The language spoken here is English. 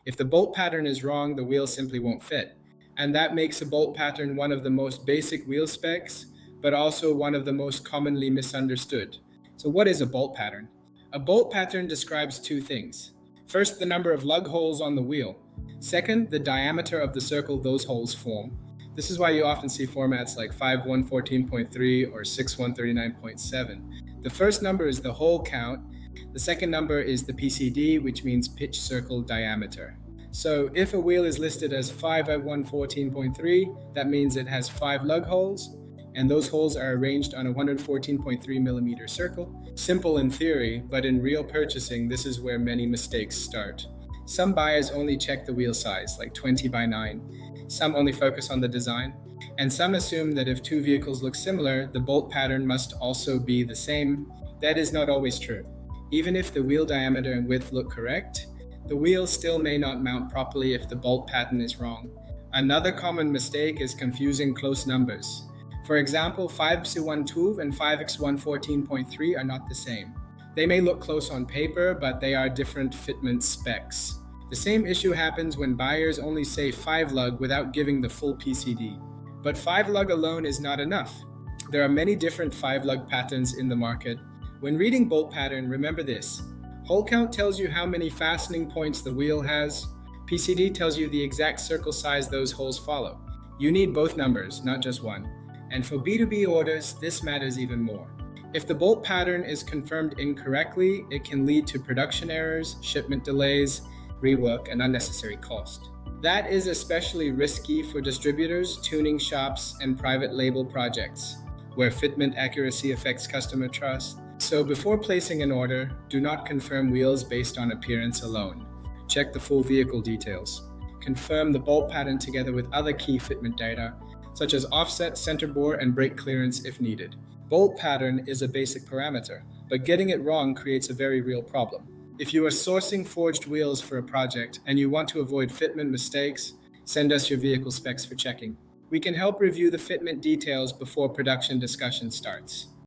If the bolt pattern is wrong, the wheel simply won't fit. And that makes a bolt pattern one of the most basic wheel specs, but also one of the most commonly misunderstood. So what is a bolt pattern? A bolt pattern describes two things. First, the number of lug holes on the wheel. Second, the diameter of the circle those holes form. This is why you often see formats like 5114.3 or 6139.7. The first number is the hole count. The second number is the PCD, which means pitch circle diameter. So if a wheel is listed as 5114.3, that means it has 5 lug holes, and those holes are arranged on a 114.3 millimeter circle. Simple in theory, but in real purchasing, this is where many mistakes start. Some buyers only check the wheel size, like 20 by 9. Some only focus on the design. And some assume that if two vehicles look similar, the bolt pattern must also be the same. That is not always true. Even if the wheel diameter and width look correct, the wheel still may not mount properly if the bolt pattern is wrong. Another common mistake is confusing close numbers. For example, 5x112 and 5x114.3 are not the same. They may look close on paper, but they are different fitment specs. The same issue happens when buyers only say 5 lug without giving the full PCD. But 5 lug alone is not enough. There are many different 5 lug patterns in the market. When reading bolt pattern, remember this. Hole count tells you how many fastening points the wheel has. PCD tells you the exact circle size those holes follow. You need both numbers, not just one. And for B2B orders, this matters even more. If the bolt pattern is confirmed incorrectly, it can lead to production errors, shipment delays, rework, and unnecessary cost. That is especially risky for distributors, tuning shops, and private label projects, where fitment accuracy affects customer trust. So before placing an order, do not confirm wheels based on appearance alone. Check the full vehicle details. Confirm the bolt pattern together with other key fitment data, such as offset, center bore, and brake clearance if needed. Bolt pattern is a basic parameter, but getting it wrong creates a very real problem. If you are sourcing forged wheels for a project and you want to avoid fitment mistakes, send us your vehicle specs for checking. We can help review the fitment details before production discussion starts.